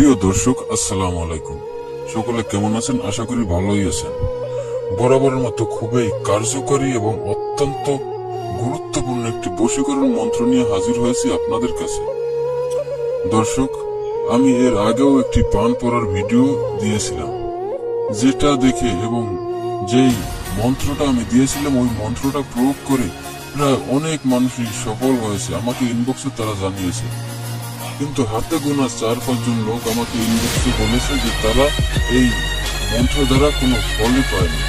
প্রিয় দর্শক, আসসালামু আলাইকুম। সকলে কেমন আছেন? আশা করি ভালোই আছেন। বরাবরের মতো খুবই কার্যকরী এবং অত্যন্ত গুরুত্বপূর্ণ একটি বশীকরণ মন্ত্র নিয়ে হাজির হয়েছি আপনাদের কাছে। দর্শক, আমি এর আগেও একটি পান পড়ার ভিডিও দিয়েছিলাম, যেটা দেখে এবং যেই মন্ত্রটা আমি দিয়েছিলাম ওই মন্ত্রটা প্রয়োগ করে প্রায় অনেক মানুষই সফল হয়েছে। আমাকে ইনবক্সে তারা জানিয়েছে, কিন্তু হাতে গোনা 4-5 জন লোক আমাকে ইনবক্সে বলেছে যে তারা এই মন্ত্র দ্বারা কোনো ফলই পায়নি।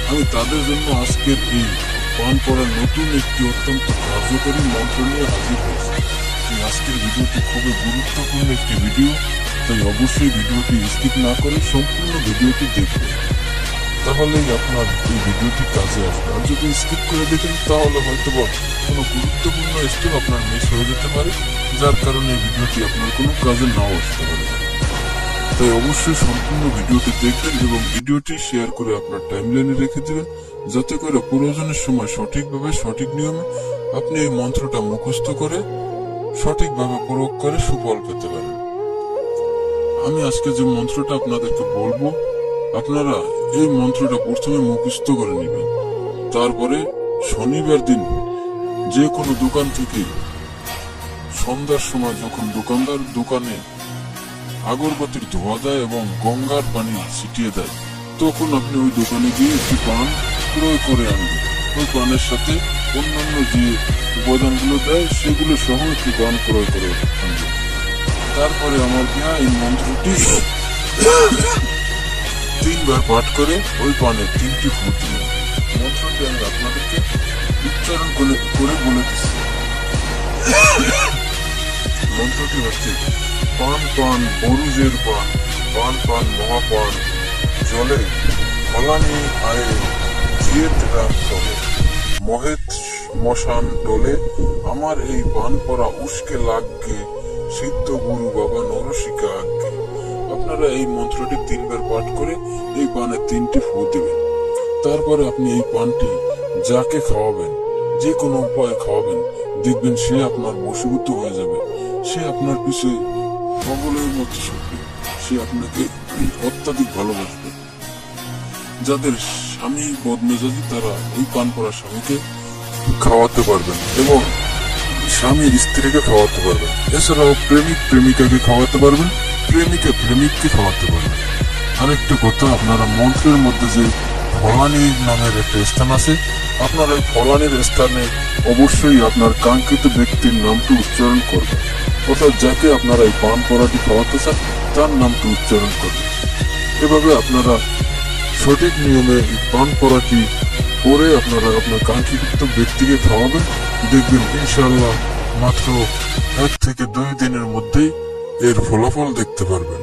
আমি তাদের জন্য আজকের এই পান পড়ার নতুন একটি অত্যন্ত কার্যকরী মন্ত্র নিয়ে হাজির হয়েছে। আজকের ভিডিওটি খুবই গুরুত্বপূর্ণ একটি ভিডিও, তাই অবশ্যই ভিডিওটি স্কিপ না করে সম্পূর্ণ ভিডিওটি দেখবেন, তাহলেই আপনার এই ভিডিওটি কাজে আসবে। আর যদি স্কিপ করে দেখেন তাহলে হয়তো কোনো গুরুত্বপূর্ণ স্টেপ আপনার মিস হয়ে যেতে পারে, যার কারণে এই ভিডিওটি আপনার কোনো কাজে নাও আসতে পারে। তাই অবশ্যই সম্পূর্ণ ভিডিওটি দেখবেন এবং ভিডিওটি শেয়ার করে আপনার টাইমলাইনে রেখে দিবেন, যাতে করে প্রয়োজনের সময় সঠিকভাবে সঠিক নিয়মে আপনি এই মন্ত্রটা মুখস্থ করে সঠিকভাবে প্রয়োগ করে সুফল পেতে পারেন। আমি আজকে যে মন্ত্রটা আপনাদেরকে বলবো, আপনারা এই মন্ত্রটা প্রথমে মুখস্থ করে নেবেন। তারপরে শনিবার দিন যে কোনো দোকান থেকে সন্ধ্যার সময় যখন দোকানদার দোকানে আগরবাতির ধোয়া দেয় এবং গঙ্গার পানি ছিটিয়ে দেয়, তখন আপনি ওই দোকানে গিয়ে একটি পান ক্রয় করে আনবেন। ওই পানের সাথে অন্যান্য যে উপাদানগুলো দেয় সেগুলো সহ একটি পান ক্রয় করে আনবেন। তারপরে আমার দেয়া এই মন্ত্রটি 3 বার পাঠ করে ওই পানে 3টি ফু দিলেন। মন্ত্রটি আমি আপনাদেরকে উচ্চারণ করে বলে দিচ্ছি। মন্ত্রটি হচ্ছে: পান পান বরুজের পান, পান পান মহাপান, জলে ফলানি আয়ে জিয়েত রাম চলে, মহেত মশান ডলে, আমার এই পান পরা উস্কে লাগবে, সিদ্ধ গুরু বাবা নরসিকা আজ্ঞে। আপনারা এই মন্ত্রটি 3 বার পাঠ করে এই পানে 3টি ফু দিবেন। তারপরে আপনি এই পানটি যাকে খাওয়াবেন, যে কোনো উপায়ে খাওয়াবেন, দেখবেন সে আপনার বশীভূত হয়ে যাবে। সে আপনার পিছে পাগলের মতো ছুটবে, সে আপনাকে অত্যাধিক ভালোবাসবে। যাদের স্বামী বদমেজাজি, তারা এই পান পড়া স্বামীকে খাওয়াতে পারবেন এবং স্বামী স্ত্রীকে খাওয়াতে পারবেন। এছাড়াও প্রেমিক প্রেমিকাকে খাওয়াতে পারবেন, প্রেমিকা প্রেমিককে খাওয়াতে পারবেন। আরেকটা কথা, আপনারা মন্ত্রের মধ্যে যে ফলানি নামের একটা স্থান আছে, আপনার এই ফলানির স্থানে অবশ্যই আপনার কাঙ্ক্ষিত ব্যক্তির নামটি উচ্চারণ করবেন, অর্থাৎ যাকে আপনারা এই পান পড়াটি খাওয়াতে চান তার নামটি উচ্চারণ করবেন। এভাবে আপনারা সঠিক নিয়মে এই পান পড়াটি করে আপনারা আপনার কাঙ্ক্ষিত ব্যক্তিকে খাওয়াবেন। দেখবেন ইনশাআল্লাহ মাত্র 1 থেকে 2 দিনের মধ্যেই এর ফলাফল দেখতে পারবেন।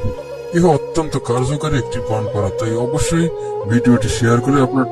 ইহা অত্যন্ত কার্যকরী একটি পান পড়া, তাই অবশ্যই ভিডিওটি শেয়ার করে আপনার